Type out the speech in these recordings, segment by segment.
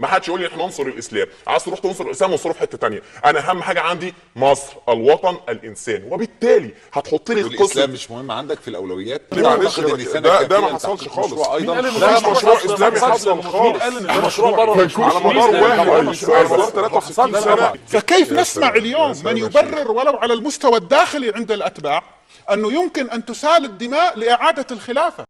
ما حدش يقول لي احنا ننصر الاسلام، عايز تروح تنصر الاسلام وانصره في حته ثانيه. انا اهم حاجه عندي مصر، الوطن، الانسان. وبالتالي هتحط لي الاسلام مش مهم عندك في الاولويات؟ معلش ده ما حصلش خالص. ايضا لا مشروع اسلامي حصل خالص. قال ان المشروع بره على مدار 53 سنه. فكيف نسمع اليوم من يبرر ولو على المستوى الداخلي عند الأتباع أنه يمكن أن تسال الدماء لإعادة الخلافة؟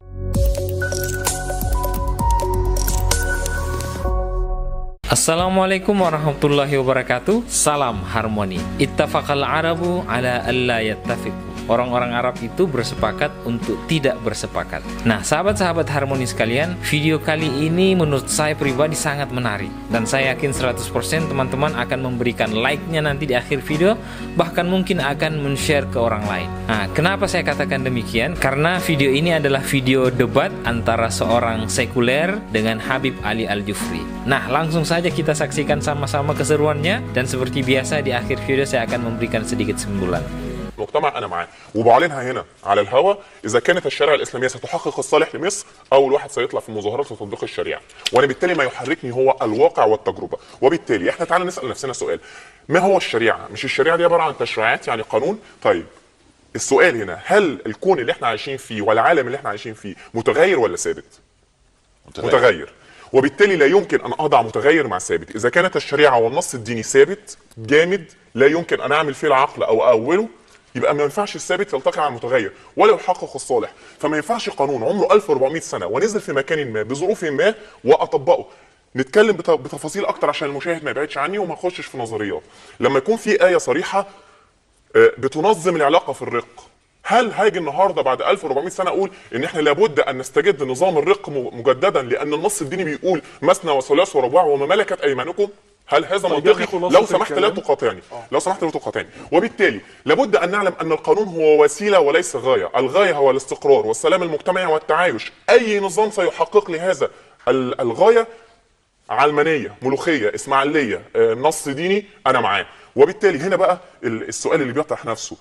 Assalamualaikum warahmatullahi wabarakatuh. Salam harmoni. Ittafaqal Arabu ala alla yattafiqu. Orang-orang Arab itu bersepakat untuk tidak bersepakat. Nah, sahabat-sahabat harmoni sekalian, video kali ini menurut saya pribadi sangat menarik. Dan saya yakin 100% teman-teman akan memberikan like-nya nanti di akhir video. Bahkan mungkin akan men-share ke orang lain. Nah, kenapa saya katakan demikian? Karena video ini adalah video debat antara seorang sekuler dengan Habib Ali Al-Jufri. Nah, langsung saja kita saksikan sama-sama keseruannya. Dan seperti biasa di akhir video saya akan memberikan sedikit simpulan. مجتمع انا معاه وبعلنها هنا على الهوا. اذا كانت الشريعه الاسلاميه ستحقق الصالح لمصر، اول واحد سيطلع في المظاهرات لتطبيق الشريعه، وانا بالتالي ما يحركني هو الواقع والتجربه. وبالتالي احنا تعالى نسال نفسنا سؤال: ما هو الشريعه؟ مش الشريعه دي عباره عن تشريعات يعني قانون؟ طيب السؤال هنا، هل الكون اللي احنا عايشين فيه والعالم اللي احنا عايشين فيه متغير ولا ثابت؟ متغير. وبالتالي لا يمكن ان اضع متغير مع ثابت. اذا كانت الشريعه والنص الديني ثابت جامد لا يمكن ان اعمل فيه العقل او اؤوله، يبقى ما ينفعش الثابت يلتقي على المتغير ولا يحقق الصالح. فما ينفعش قانون عمره 1400 سنه ونزل في مكان ما بظروف ما واطبقه. نتكلم بتفاصيل اكتر عشان المشاهد ما يبعدش عني وما يخشش في نظريات. لما يكون في ايه صريحه بتنظم العلاقه في الرق، هل هاجي النهارده بعد 1400 سنه اقول ان احنا لابد ان نستجد نظام الرق مجددا لان النص الديني بيقول مثنى وثلاث ورباع وما ملكت ايمانكم؟ هل هذا منطقي؟ لو سمحت لا تقاطعني، لو سمحت لا تقاطعني. وبالتالي لابد ان نعلم ان القانون هو وسيله وليس غايه، الغايه هو الاستقرار والسلام المجتمعي والتعايش. اي نظام سيحقق لي هذا الغايه، علمانيه، ملوخيه، اسماعيليه، نص ديني، انا معاه. وبالتالي هنا بقى السؤال اللي بيطرح نفسه: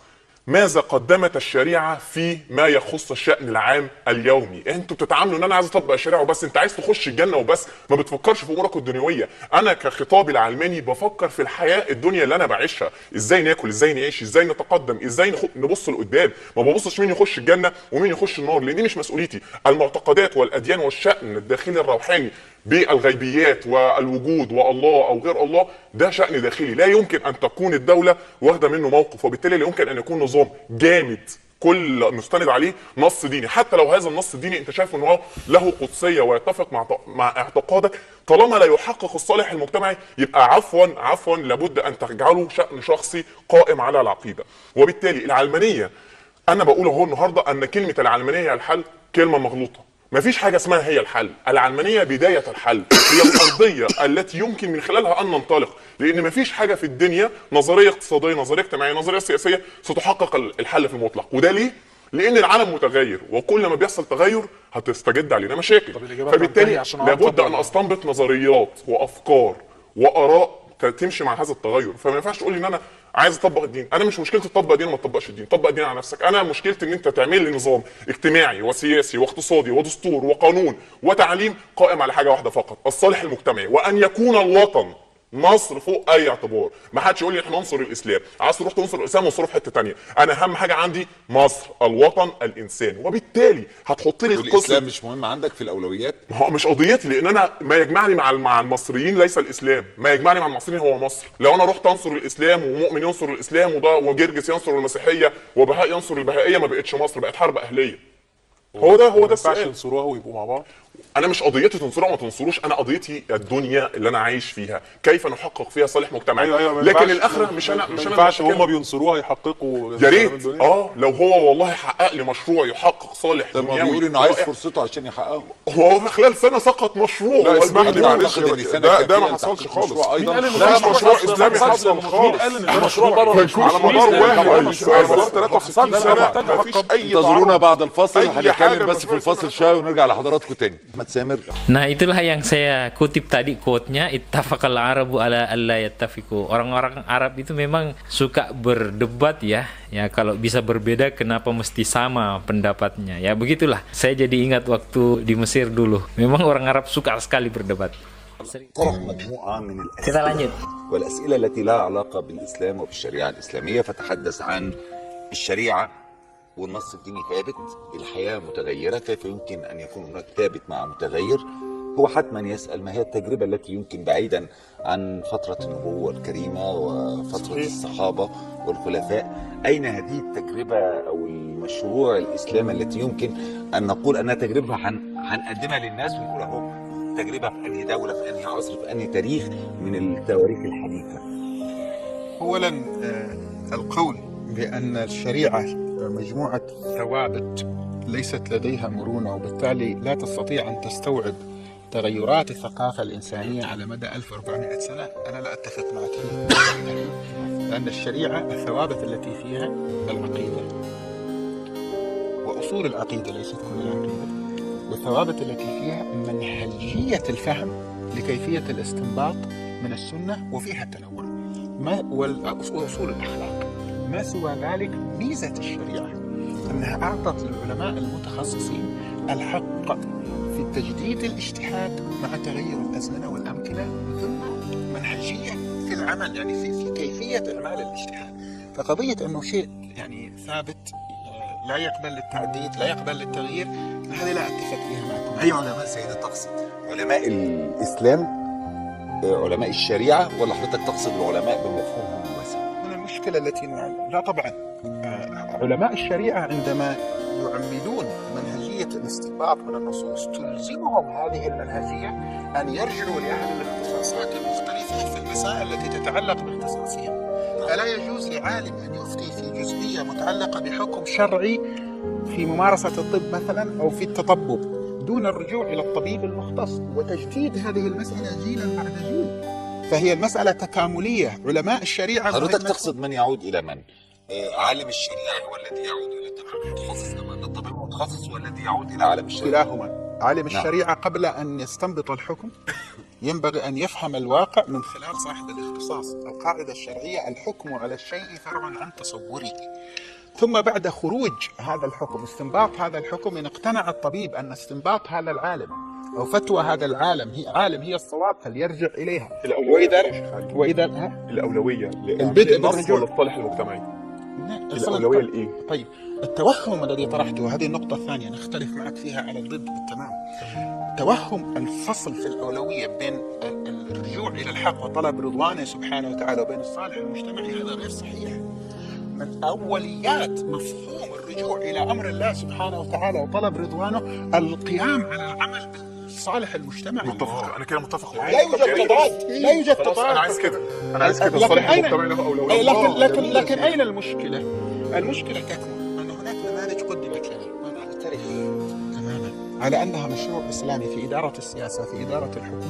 ماذا قدمت الشريعه في ما يخص الشأن العام اليومي؟ انتوا بتتعاملوا ان انا عايز اطبق الشريعه وبس، انت عايز تخش الجنه وبس، ما بتفكرش في امورك الدنيويه. انا كخطابي العلماني بفكر في الحياه الدنيا اللي انا بعيشها، ازاي ناكل، ازاي نعيش، ازاي نتقدم، ازاي نبص لقدام. ما ببصش مين يخش الجنه ومين يخش النار، لان دي مش مسؤوليتي. المعتقدات والاديان والشأن الداخلي الروحاني بالغيبيات والوجود والله او غير الله ده شأن داخلي، لا يمكن ان تكون الدوله واخده منه موقف. وبالتالي لا يمكن ان يكون نظام جامد كل مستند عليه نص ديني، حتى لو هذا النص الديني انت شايف ان هو له قدسيه ويتفق مع اعتقادك، طالما لا يحقق الصالح المجتمعي يبقى عفوا لابد ان تجعله شأن شخصي قائم على العقيده. وبالتالي العلمانيه، انا بقول اهو النهارده ان كلمه العلمانيه الحل كلمه مغلوطه. مفيش حاجه اسمها هي الحل، العلمانيه بدايه الحل، هي الارضيه التي يمكن من خلالها ان ننطلق. لان مفيش حاجه في الدنيا نظريه اقتصاديه، نظريه اجتماعيه، نظريه سياسيه ستحقق الحل في المطلق. وده ليه؟ لان العالم متغير، وكل ما بيحصل تغير هتستجد علينا مشاكل. فبالتالي لابد ان استنبط نظريات وافكار واراء تمشي مع هذا التغير. فما ينفعش تقول لي ان انا عايز اطبق الدين. انا مش مشكلتي تطبق دين وما تطبقش الدين، طبق الدين على نفسك. انا مشكلتي ان انت تعمل لي نظام اجتماعي وسياسي واقتصادي ودستور وقانون وتعليم قائم على حاجه واحده فقط: الصالح المجتمعي، وان يكون الوطن مصر فوق اي اعتبار. ما حدش يقول لي احنا ننصر الاسلام، عايز تروح تنصر الاسلام وانصره في حته ثانيه. انا اهم حاجه عندي مصر، الوطن، الانسان. وبالتالي هتحط لي الاسلام مش مهم عندك في الاولويات؟ ما هو مش قضيتي، لان انا ما يجمعني مع المصريين ليس الاسلام، ما يجمعني مع المصريين هو مصر. لو انا رحت انصر الاسلام ومؤمن ينصر الاسلام وجرجس ينصر المسيحيه وبهاء ينصر البهائيه، ما بقتش مصر، بقت حرب اهليه. هو ده السؤال. ما ينفعش ينصروها ويبقوا مع بعض؟ انا مش قضيتي تنصروها وما تنصروش، انا قضيتي الدنيا اللي انا عايش فيها، كيف نحقق فيها صالح مجتمعي. أيوة لكن الاخره مش انا ما ينفعش هم بينصروها يحققوا. يا ريت لو هو والله حقق لي مشروع يحقق صالح دنيوي. بيقول انه عايز فرصته عشان يحققه. هو في خلال سنه سقط مشروع. لا اسمح لي معلش، ده ما حصلش خالص. لا مشروع اسلامي حصل خالص. قال ان المشروع بره على مدار 53 سنه مفيش اي. انتظرونا بعد الفاصل، هنتكلم بس في الفاصل شويه ونرجع لحضراتكم تاني. ما تسامر. Nah, itulah yang saya kutip tadi quote-nya, ittafaqal arabu ala alla yattafiqu. Orang-orang Arab itu memang suka berdebat ya. Ya kalau bisa berbeda kenapa mesti sama pendapatnya. Ya begitulah. Saya jadi ingat waktu di Mesir dulu. Memang orang Arab suka sekali berdebat. طرح مجموعة من Kita الأسئلة lanjut. والأسئلة التي لها علاقة بالإسلام وبالشريعة الإسلامية، فتحدث عن الشريعة والنص الديني ثابت، الحياة متغيرة، كيف يمكن أن يكون هناك ثابت مع متغير. هو حتما يسأل ما هي التجربة التي يمكن بعيدا عن فترة النبوة الكريمة وفترة الصحابة والخلفاء، أين هذه التجربة أو المشروع الإسلامي التي يمكن أن نقول أنها تجربة هنقدمها للناس ونقول أهو تجربة في أنهي دولة، في أنهي عصر، في أنهي تاريخ من التواريخ الحديثة. أولا القول بأن الشريعة مجموعة ثوابت ليست لديها مرونة وبالتالي لا تستطيع أن تستوعب تغيرات الثقافة الإنسانية على مدى 1400 سنة، أنا لا أتفق معك فيه. لأن الشريعة الثوابت التي فيها العقيدة وأصول العقيدة، ليست كل العقيدة، والثوابت التي فيها منهجية الفهم لكيفية الاستنباط من السنة، وفيها التنوع وأصول الأخلاق. ما سوى ذلك ميزة الشريعة أنها أعطت للعلماء المتخصصين الحق في تجديد الاجتهاد مع تغير الأزمنة والأمكنة، ثم منهجية في العمل، يعني في كيفية إعمال الاجتهاد. فقضية أنه شيء يعني ثابت لا يقبل للتعديل لا يقبل للتغيير، هذه لا أتفق فيها معكم. أي علماء سيدة تقصد؟ علماء الإسلام، علماء الشريعة، ولا حضرتك تقصد العلماء بمفهومهم الواسع؟ من المشكلة التي لا طبعا علماء الشريعة عندما يعملون منهجية الاستنباط من النصوص تلزمهم هذه المنهجية أن يرجعوا لأهل الاختصاصات المختلفة في المسائل التي تتعلق باختصاصهم. فلا يجوز لعالم أن يفتي في جزئية متعلقة بحكم شرعي في ممارسة الطب مثلا أو في التطبب دون الرجوع إلى الطبيب المختص وتجديد هذه المسألة جيلا بعد جيل. فهي المسألة تكاملية. علماء الشريعة حضرتك تقصد من يعود إلى من؟ عالم الشريعة هو الذي يعود إلى الطبيب المتخصص، أم الطبيب المتخصص هو الذي يعود إلى عالم الشريعة؟ كلاهما. عالم الشريعة قبل أن يستنبط الحكم ينبغي أن يفهم الواقع من خلال صاحب الاختصاص. القاعدة الشرعية الحكم على الشيء فرع عن تصوره، ثم بعد خروج هذا الحكم استنباط هذا الحكم، إن اقتنع الطبيب أن استنباط هذا العالم أو فتوى هذا العالم هي الصواب فليرجع إليها. وإذا الأولوية البدء للنص بالرجوع ولا الصالح المجتمعي؟ الأولوية لإيه؟ طيب التوهم الذي طرحته، هذه النقطة الثانية نختلف معك فيها على الضد بالتمام. توهم الفصل في الأولوية بين الرجوع إلى الحق وطلب رضوانه سبحانه وتعالى وبين الصالح المجتمعي هذا غير صحيح. من أوليات مفهوم الرجوع إلى أمر الله سبحانه وتعالى وطلب رضوانه القيام على العمل بالصالح المجتمعي. متفق، انا كده متفق. لا يوجد تضاد، لا يوجد تضاد. انا عايز كده، الصالح المجتمعي له اولويه. لكن اين المشكله؟ المشكله تكمن ان هناك نماذج قدمت لنا وانا اعترف تماما على انها مشروع اسلامي في اداره السياسه، في اداره الحكم،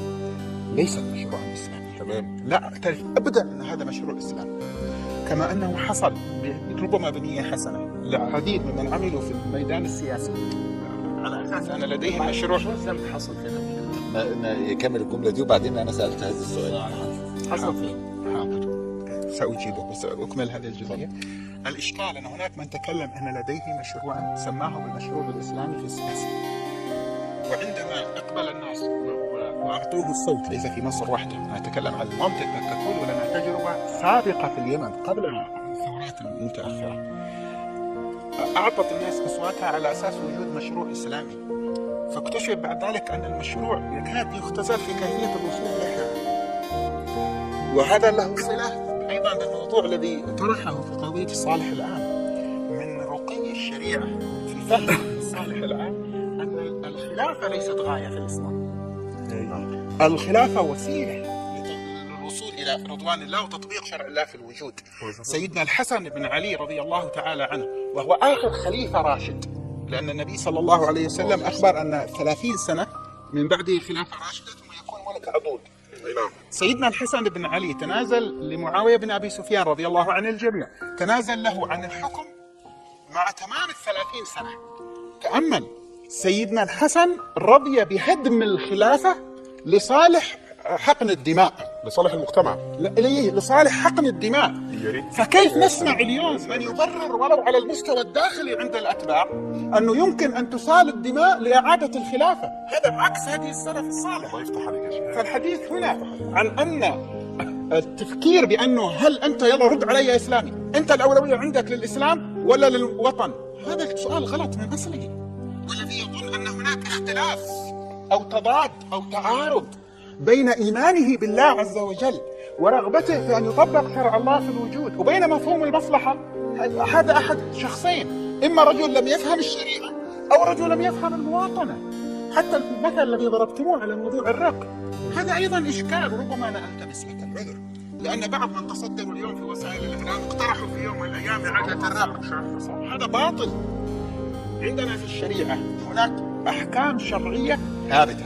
ليست مشروعا اسلاميا. تمام. لا اعترف ابدا ان هذا مشروع اسلامي، كما انه حصل ربما بنيه حسنه لعديد ممن عملوا في الميدان السياسي على اساس ان لديهم مشروع حصل فينا. يكمل الجملة دي وبعدين أنا سألت هذا السؤال. حصل فين؟ حاضر سأجيبك بس أكمل هذه الجزئية. الإشكال أن هناك من تكلم أن لديه مشروعا سماه بالمشروع الإسلامي في السياسة، وعندما أقبل الناس وأعطوه الصوت، ليس في مصر وحده، أنا أتكلم عن المنطقة ككل، ولنا تجربة سابقة في اليمن قبل الثورات المتأخرة، أعطت الناس أصواتها على أساس وجود مشروع إسلامي، فاكتشف بعد ذلك أن المشروع يكاد يختزل في كيفية الوصول إليها. وهذا له صلة أيضا بالموضوع الذي طرحه في قضية الصالح العام. من رقي الشريعة في فهم الصالح العام أن الخلافة ليست غاية في الإسلام. الخلافة وسيلة للوصول إلى رضوان الله وتطبيق شرع الله في الوجود. سيدنا الحسن بن علي رضي الله تعالى عنه وهو آخر خليفة راشد، لأن النبي صلى الله عليه وسلم أخبر أن 30 سنة من بعده خلافة راشدة ثم يكون ملك عضوض. سيدنا الحسن بن علي تنازل لمعاوية بن أبي سفيان رضي الله عن الجميع، تنازل له عن الحكم مع تمام 30 سنة. تأمل، سيدنا الحسن رضي بهدم الخلافة لصالح حقن الدماء، لصالح المجتمع، لصالح حقن الدماء. يا ريت. فكيف نسمع اليوم من يبرر ولو على المستوى الداخلي عند الأتباع أنه يمكن أن تسال الدماء لإعادة الخلافة؟ هذا بعكس هدي السلف الصالح. الله يفتح عليك يا شيخ. فالحديث هنا عن أن التفكير بأنه هل أنت يلا رد علي يا إسلامي، أنت الأولوية عندك للإسلام ولا للوطن؟ هذا السؤال غلط من أصله. والذي يظن أن هناك اختلاف أو تضاد أو تعارض بين إيمانه بالله عز وجل ورغبته في أن يطبق شرع الله في الوجود وبين مفهوم المصلحة، هذا أحد شخصين، إما رجل لم يفهم الشريعة أو رجل لم يفهم المواطنة. حتى المثل الذي ضربتموه على موضوع الرق هذا أيضا إشكال، ربما أنا ألتمس لك العذر، لأن بعض من تصدروا اليوم في وسائل الإعلام اقترحوا في يوم من الأيام إعادة الرق. هذا باطل. عندنا في الشريعة هناك أحكام شرعية ثابتة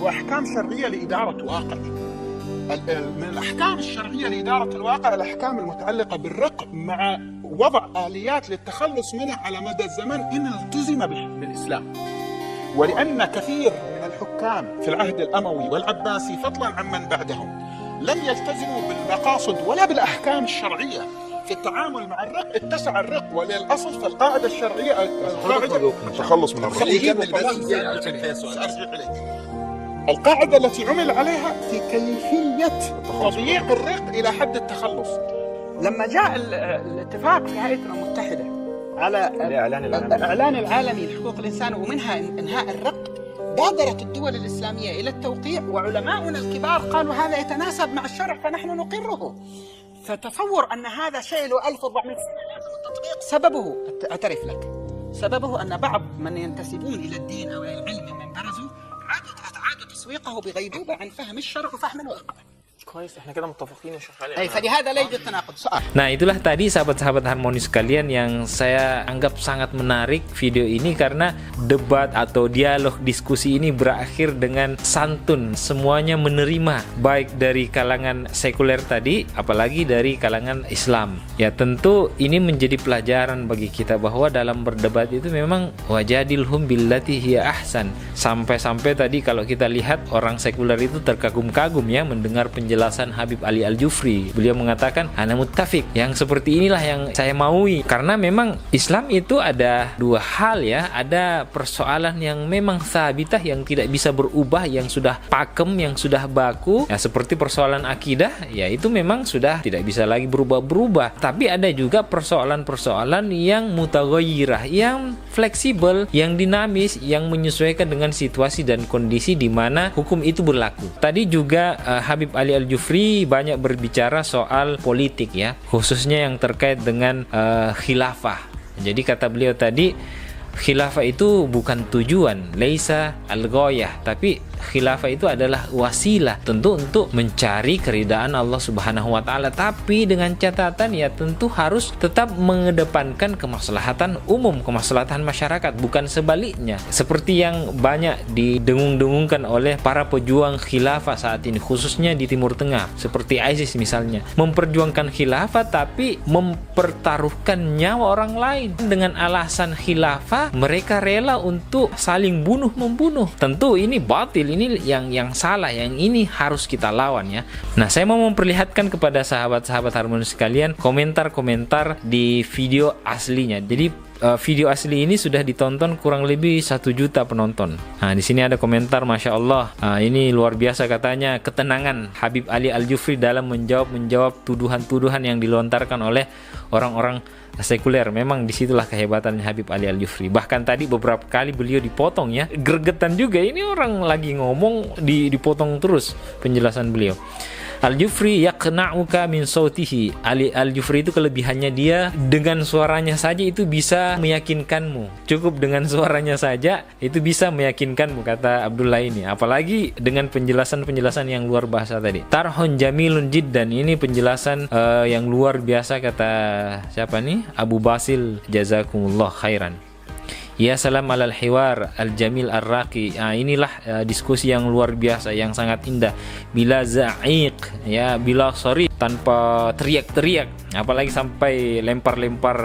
وأحكام شرعية لإدارة واقع. من الأحكام الشرعية لإدارة الواقع الأحكام المتعلقة بالرق مع وضع آليات للتخلص منه على مدى الزمن إن التزم بالإسلام. ولأن كثير من الحكام في العهد الأموي والعباسي فضلا عمن بعدهم لم يلتزموا بالمقاصد ولا بالأحكام الشرعية في التعامل مع الرق، اتسع الرق. وللأصل فالقاعدة الشرعية التخلص من الرق. القاعدة التي عمل عليها في كيفية تضييق الرق إلى حد التخلص. لما جاء الاتفاق في هيئة الأمم المتحدة على الإعلان العالمي لحقوق الإنسان ومنها إنهاء الرق، بادرت الدول الإسلامية إلى التوقيع، وعلماؤنا الكبار قالوا هذا يتناسب مع الشرع فنحن نقره. فتصور أن هذا شيء له 1400 سنة لازم التطبيق. سببه أعترف لك، سببه أن بعض من ينتسبون إلى الدين أو إلى العلم من برزوا عادوا تسويقه بغيبوبة عن فهم الشرع وفهم الواقع. كويس، احنا كده متفقين يا شيخ علي. أي فلهذا لا يوجد تناقض. سؤال. Nah, itulah tadi sahabat-sahabat Harmoni sekalian yang saya anggap sangat menarik video ini karena debat atau dialog diskusi ini berakhir dengan santun. Semuanya menerima, baik dari kalangan sekuler tadi apalagi dari kalangan Islam. Ya tentu ini menjadi pelajaran bagi kita bahwa dalam berdebat itu memang wajadilhum billati hiya ahsan. Sampai-sampai tadi kalau kita lihat orang sekuler itu terkagum-kagum ya mendengar penjelasan Habib Ali Al-Jufri. Beliau mengatakan ana muttafiq, yang seperti inilah yang saya maui. Karena memang Islam itu ada dua hal ya, ada persoalan yang memang sabitah yang tidak bisa berubah, yang sudah pakem, yang sudah baku ya, seperti persoalan akidah ya itu memang sudah tidak bisa lagi berubah-berubah. Tapi ada juga persoalan-persoalan yang mutaghayyirah, yang fleksibel, yang dinamis, yang menyesuaikan dengan situasi dan kondisi di mana hukum itu berlaku. Tadi juga Habib Ali Al-Jufri banyak berbicara soal politik ya, khususnya yang terkait dengan khilafah. Jadi kata beliau tadi, khilafah itu bukan tujuan, laisa al-ghayah, tapi khilafah itu adalah wasilah tentu untuk mencari keridaan Allah Subhanahu wa taala, tapi dengan catatan ya tentu harus tetap mengedepankan kemaslahatan umum, kemaslahatan masyarakat, bukan sebaliknya. Seperti yang banyak didengung-dengungkan oleh para pejuang khilafah saat ini khususnya di Timur Tengah, seperti ISIS misalnya, memperjuangkan khilafah tapi mempertaruhkan nyawa orang lain. Dengan alasan khilafah mereka rela untuk saling bunuh-membunuh. Tentu ini batil, ini yang salah, yang ini harus kita lawan ya. Nah, saya mau memperlihatkan kepada sahabat-sahabat Harmoni sekalian komentar-komentar di video aslinya. Jadi video asli ini sudah ditonton kurang lebih 1 juta penonton. Nah, di sini ada komentar, masya Allah, ini luar biasa katanya, ketenangan Habib Ali Al-Jufri dalam menjawab tuduhan-tuduhan yang dilontarkan oleh orang-orang sekuler. Memang disitulah kehebatannya Habib Ali Al-Jufri. Bahkan tadi beberapa kali beliau dipotong ya, gregetan juga, ini orang lagi ngomong dipotong terus penjelasan beliau. Al-Jufri yaqna'uka min sautihi. Ali Al-Jufri itu kelebihannya, dia dengan suaranya saja itu bisa meyakinkanmu. Cukup dengan suaranya saja itu bisa meyakinkanmu, kata Abdullah ini. Apalagi dengan penjelasan-penjelasan yang luar biasa tadi. Tarhun jamilun jiddan, ini penjelasan yang luar biasa, kata siapa nih? Abu Basil, jazakumullah khairan. Ya salam alal hiwar al-jamil ar-raqi. Inilah diskusi yang luar biasa, yang sangat indah. Bila za'iq, ya, bila sorry, tanpa teriak-teriak, apalagi sampai lempar-lempar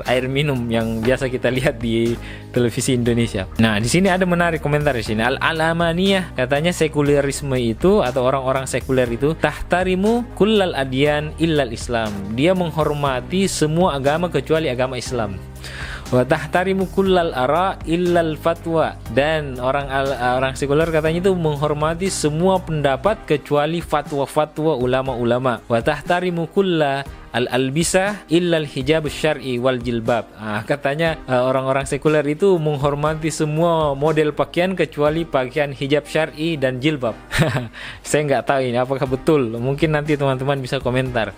air minum yang biasa kita lihat di televisi Indonesia. Nah, di sini ada menarik komentar di sini. Al-alamaniyah katanya sekulerisme itu atau orang-orang sekuler itu tahtarimu kullal adyan illal Islam. Dia menghormati semua agama kecuali agama Islam. Wa tahtarimu kullal ara illal fatwa, dan orang sekuler katanya itu menghormati semua pendapat kecuali fatwa-fatwa ulama-ulama. Wa tahtarimu kulla al-albisah illal hijab syar'i wal jilbab. Katanya orang-orang sekuler itu menghormati semua model pakaian kecuali pakaian hijab syar'i dan jilbab. Saya nggak tahu ini apakah betul. Mungkin nanti teman-teman bisa komentar.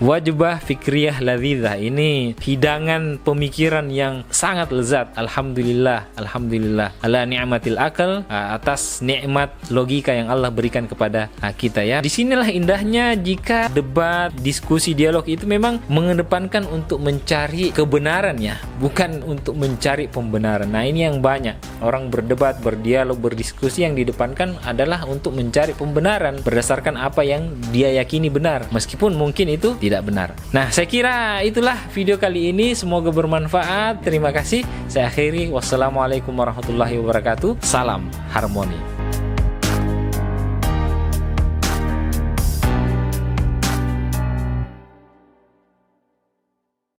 Wajibah fikriyah ladzidzah, ini hidangan pemikiran yang sangat lezat. Alhamdulillah, alhamdulillah ala ni'matil akal, atas nikmat logika yang Allah berikan kepada kita, ya. Disinilah indahnya jika debat, diskusi, dialog itu memang mengedepankan untuk mencari kebenaran, ya, bukan untuk mencari pembenaran. Nah, ini yang banyak orang berdebat, berdialog, berdiskusi, yang didepankan adalah untuk mencari pembenaran berdasarkan apa yang dia yakini benar, meskipun mungkin itu tidak benar. Nah, saya kira itulah video kali ini, semoga bermanfaat. Terima kasih. Saya akhiri, wassalamualaikum warahmatullahi wabarakatuh. Salam harmoni.